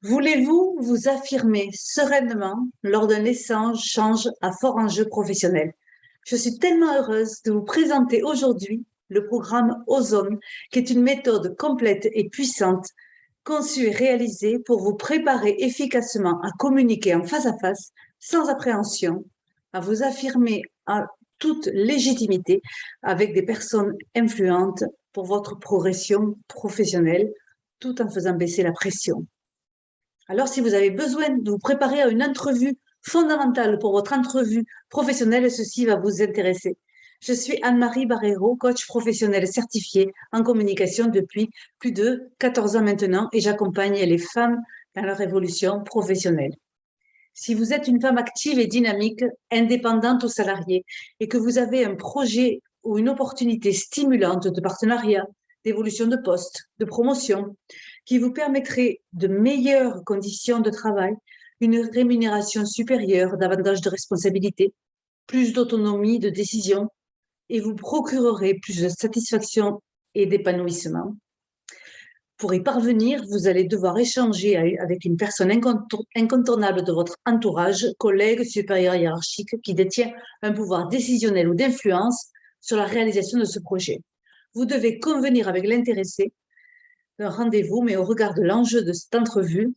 Voulez-vous vous affirmer sereinement lors d'un échange à fort enjeu professionnel? Je suis tellement heureuse de vous présenter aujourd'hui le programme Ozone, qui est une méthode complète et puissante, conçue et réalisée pour vous préparer efficacement à communiquer en face à face, sans appréhension, à vous affirmer en toute légitimité avec des personnes influentes pour votre progression professionnelle, tout en faisant baisser la pression. Alors, si vous avez besoin de vous préparer à une entrevue fondamentale pour votre entrevue professionnelle, ceci va vous intéresser. Je suis Anne-Marie Barrero, coach professionnel certifié en communication depuis plus de 14 ans maintenant et j'accompagne les femmes dans leur évolution professionnelle. Si vous êtes une femme active et dynamique, indépendante ou salariée, et que vous avez un projet ou une opportunité stimulante de partenariat, d'évolution de poste, de promotion, qui vous permettrait de meilleures conditions de travail, une rémunération supérieure, davantage de responsabilités, plus d'autonomie de décision, et vous procurerez plus de satisfaction et d'épanouissement. Pour y parvenir, vous allez devoir échanger avec une personne incontournable de votre entourage, collègue, supérieur hiérarchique, qui détient un pouvoir décisionnel ou d'influence sur la réalisation de ce projet. Vous devez convenir avec l'intéressé d'un rendez-vous, mais au regard de l'enjeu de cette entrevue,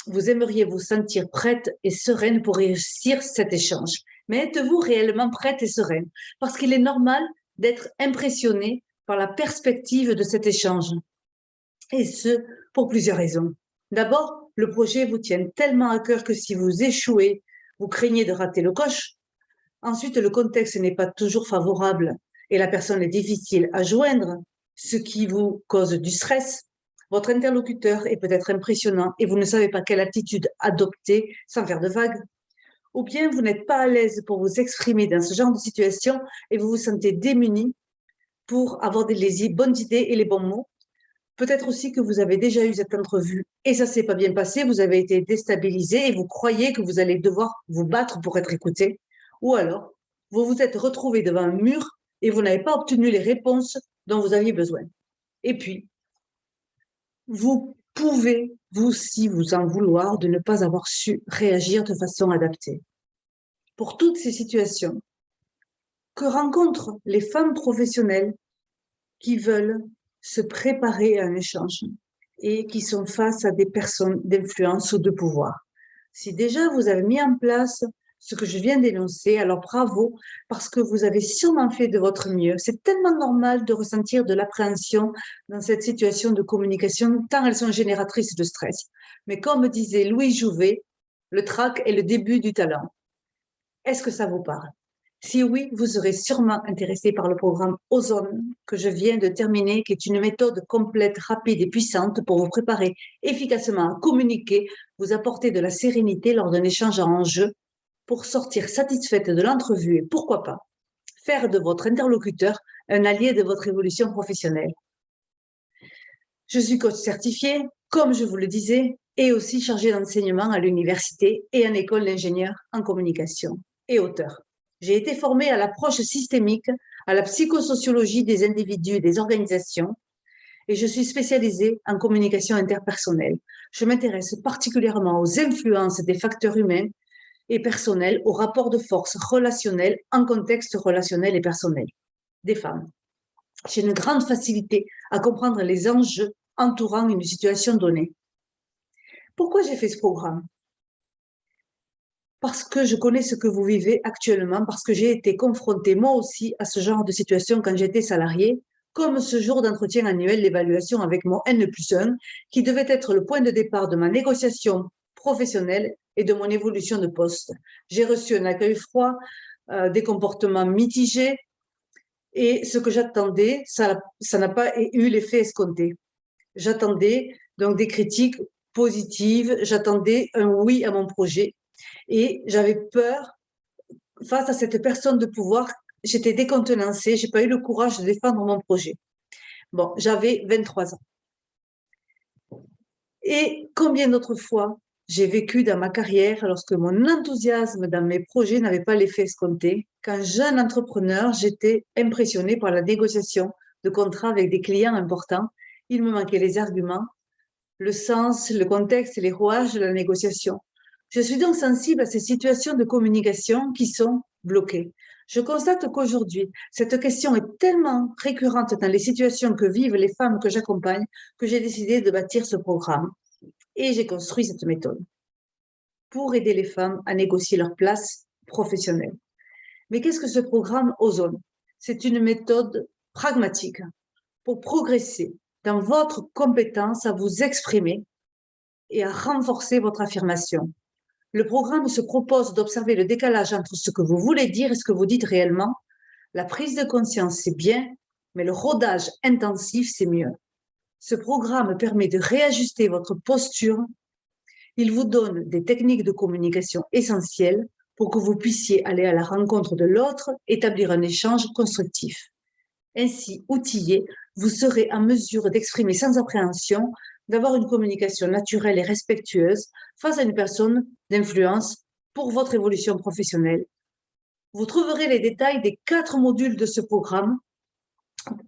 vous aimeriez vous sentir prête et sereine pour réussir cet échange. Mais êtes-vous réellement prête et sereine? Parce qu'il est normal d'être impressionné par la perspective de cet échange. Et ce, pour plusieurs raisons. D'abord, le projet vous tient tellement à cœur que si vous échouez, vous craignez de rater le coche. Ensuite, le contexte n'est pas toujours favorable et la personne est difficile à joindre, ce qui vous cause du stress. Votre interlocuteur est peut-être impressionnant et vous ne savez pas quelle attitude adopter sans faire de vagues. Ou bien vous n'êtes pas à l'aise pour vous exprimer dans ce genre de situation et vous vous sentez démuni pour avoir les bonnes idées et les bons mots. Peut-être aussi que vous avez déjà eu cette entrevue et ça s'est pas bien passé, vous avez été déstabilisé et vous croyez que vous allez devoir vous battre pour être écouté. Ou alors, vous vous êtes retrouvé devant un mur et vous n'avez pas obtenu les réponses dont vous aviez besoin. Et puis, vous pouvez, vous aussi, vous en vouloir de ne pas avoir su réagir de façon adaptée. Pour toutes ces situations, que rencontrent les femmes professionnelles qui veulent se préparer à un échange et qui sont face à des personnes d'influence ou de pouvoir. Si déjà vous avez mis en place ce que je viens d'énoncer, alors bravo, parce que vous avez sûrement fait de votre mieux. C'est tellement normal de ressentir de l'appréhension dans cette situation de communication, tant elles sont génératrices de stress. Mais comme disait Louis Jouvet, le trac est le début du talent. Est-ce que ça vous parle? Si oui, vous serez sûrement intéressé par le programme Ozone que je viens de terminer, qui est une méthode complète, rapide et puissante pour vous préparer efficacement à communiquer, vous apporter de la sérénité lors d'un échange en enjeu, pour sortir satisfaite de l'entrevue et pourquoi pas faire de votre interlocuteur un allié de votre évolution professionnelle. Je suis coach certifiée, comme je vous le disais, et aussi chargée d'enseignement à l'université et en école d'ingénieurs en communication et auteur. J'ai été formée à l'approche systémique, à la psychosociologie des individus et des organisations, et je suis spécialisée en communication interpersonnelle. Je m'intéresse particulièrement aux influences des facteurs humains et personnels, aux rapports de force relationnels en contexte relationnel et personnel des femmes. J'ai une grande facilité à comprendre les enjeux entourant une situation donnée. Pourquoi j'ai fait ce programme? Parce que je connais ce que vous vivez actuellement, parce que j'ai été confrontée moi aussi à ce genre de situation quand j'étais salariée, comme ce jour d'entretien annuel d'évaluation avec mon N+1, qui devait être le point de départ de ma négociation professionnelle et de mon évolution de poste. J'ai reçu un accueil froid, des comportements mitigés, et ce que j'attendais, ça n'a pas eu l'effet escompté. J'attendais donc des critiques positives, j'attendais un oui à mon projet et j'avais peur face à cette personne de pouvoir. J'étais décontenancée, j'ai pas eu le courage de défendre mon projet. Bon, j'avais 23 ans. Et combien d'autres fois j'ai vécu dans ma carrière lorsque mon enthousiasme dans mes projets n'avait pas l'effet escompté. Quand jeune entrepreneur, j'étais impressionnée par la négociation de contrats avec des clients importants. Il me manquait les arguments, le sens, le contexte et les rouages de la négociation. Je suis donc sensible à ces situations de communication qui sont bloquées. Je constate qu'aujourd'hui, cette question est tellement récurrente dans les situations que vivent les femmes que j'accompagne que j'ai décidé de bâtir ce programme et j'ai construit cette méthode pour aider les femmes à négocier leur place professionnelle. Mais qu'est-ce que ce programme Ozone? C'est une méthode pragmatique pour progresser dans votre compétence à vous exprimer et à renforcer votre affirmation. Le programme se propose d'observer le décalage entre ce que vous voulez dire et ce que vous dites réellement. La prise de conscience, c'est bien, mais le rodage intensif, c'est mieux. Ce programme permet de réajuster votre posture. Il vous donne des techniques de communication essentielles pour que vous puissiez aller à la rencontre de l'autre, établir un échange constructif. Ainsi, outillé, vous serez en mesure d'exprimer sans appréhension, d'avoir une communication naturelle et respectueuse face à une personne d'influence pour votre évolution professionnelle. Vous trouverez les détails des 4 modules de ce programme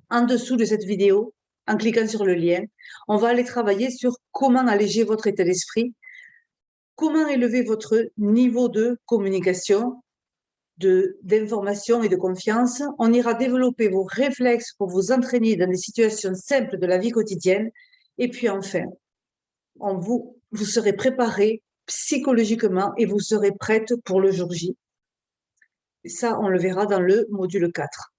en dessous de cette vidéo en cliquant sur le lien. On va aller travailler sur comment alléger votre état d'esprit, comment élever votre niveau de communication, d'information et de confiance. On ira développer vos réflexes pour vous entraîner dans des situations simples de la vie quotidienne. Et puis enfin, vous serez préparé psychologiquement et vous serez prête pour le jour J. Et ça, on le verra dans le module 4.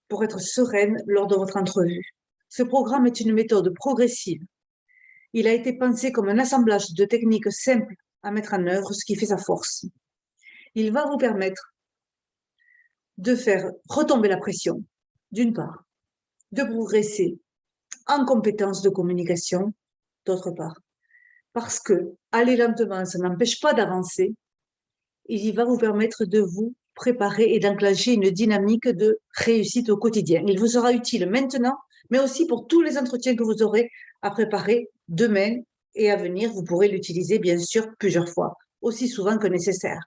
Pour être sereine lors de votre entrevue. Ce programme est une méthode progressive. Il a été pensé comme un assemblage de techniques simples à mettre en œuvre, ce qui fait sa force. Il va vous permettre de faire retomber la pression, d'une part, de progresser en compétences de communication, d'autre part. Parce que aller lentement, ça n'empêche pas d'avancer. Il va vous permettre de vous préparer et d'enclencher une dynamique de réussite au quotidien. Il vous sera utile maintenant, mais aussi pour tous les entretiens que vous aurez à préparer demain et à venir. Vous pourrez l'utiliser, bien sûr, plusieurs fois, aussi souvent que nécessaire.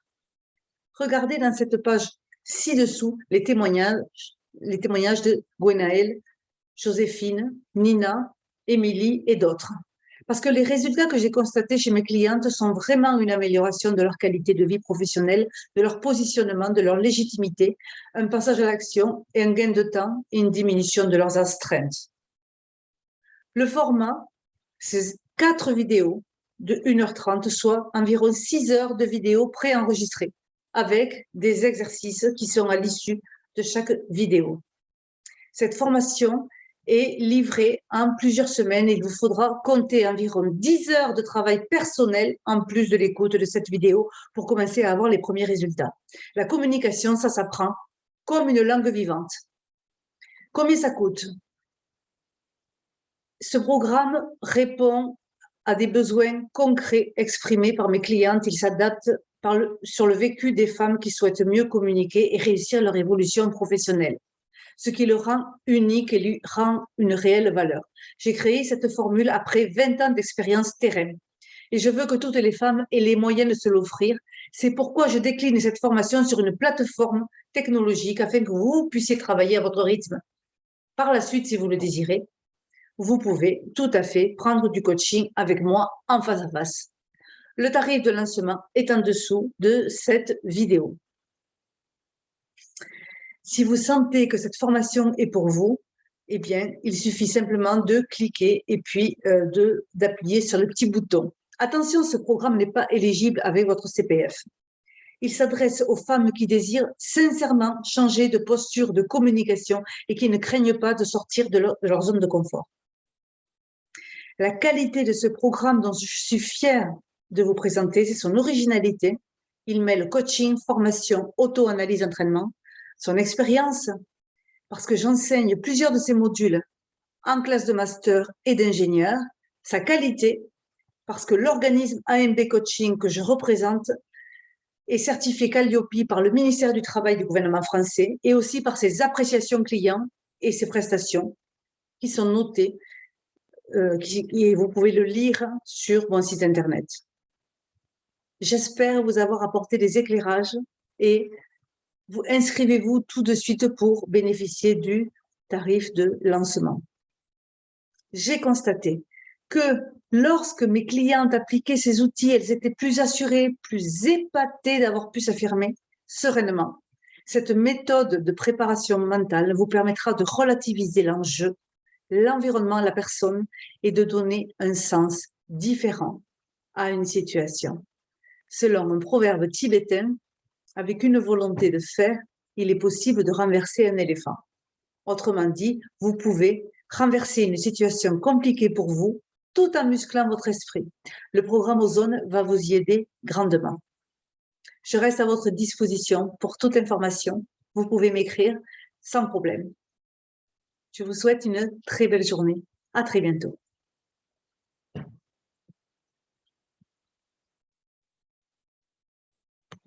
Regardez dans cette page ci-dessous les témoignages de Gwenaëlle, Joséphine, Nina, Émilie et d'autres. Parce que les résultats que j'ai constatés chez mes clientes sont vraiment une amélioration de leur qualité de vie professionnelle, de leur positionnement, de leur légitimité, un passage à l'action et un gain de temps et une diminution de leurs astreintes. Le format, c'est 4 vidéos de 1h30, soit environ 6 heures de vidéos préenregistrées, avec des exercices qui sont à l'issue de chaque vidéo. Cette formation est livrée en plusieurs semaines. Il vous faudra compter environ 10 heures de travail personnel en plus de l'écoute de cette vidéo pour commencer à avoir les premiers résultats. La communication, ça s'apprend comme une langue vivante. Combien ça coûte? Ce programme répond à des besoins concrets exprimés par mes clientes. Il s'adapte sur le vécu des femmes qui souhaitent mieux communiquer et réussir leur évolution professionnelle, ce qui le rend unique et lui rend une réelle valeur. J'ai créé cette formule après 20 ans d'expérience terrain et je veux que toutes les femmes aient les moyens de se l'offrir. C'est pourquoi je décline cette formation sur une plateforme technologique afin que vous puissiez travailler à votre rythme. Par la suite, si vous le désirez, vous pouvez tout à fait prendre du coaching avec moi en face à face. Le tarif de lancement est en dessous de cette vidéo. Si vous sentez que cette formation est pour vous, eh bien, il suffit simplement de cliquer et puis d'appuyer sur le petit bouton. Attention, ce programme n'est pas éligible avec votre CPF. Il s'adresse aux femmes qui désirent sincèrement changer de posture de communication et qui ne craignent pas de sortir de leur zone de confort. La qualité de ce programme dont je suis fière de vous présenter, c'est son originalité. Il mêle coaching, formation, auto-analyse, entraînement, son expérience, parce que j'enseigne plusieurs de ces modules en classe de master et d'ingénieur, sa qualité, parce que l'organisme AMB Coaching que je représente est certifié Calliope par le ministère du Travail du gouvernement français et aussi par ses appréciations clients et ses prestations qui sont notées et vous pouvez le lire sur mon site internet. J'espère vous avoir apporté des éclairages et vous inscrivez-vous tout de suite pour bénéficier du tarif de lancement. J'ai constaté que lorsque mes clientes appliquaient ces outils, elles étaient plus assurées, plus épatées d'avoir pu s'affirmer sereinement. Cette méthode de préparation mentale vous permettra de relativiser l'enjeu, l'environnement, la personne et de donner un sens différent à une situation. Selon un proverbe tibétain, avec une volonté de faire, il est possible de renverser un éléphant. Autrement dit, vous pouvez renverser une situation compliquée pour vous tout en musclant votre esprit. Le programme Ozone va vous y aider grandement. Je reste à votre disposition pour toute information. Vous pouvez m'écrire sans problème. Je vous souhaite une très belle journée. À très bientôt.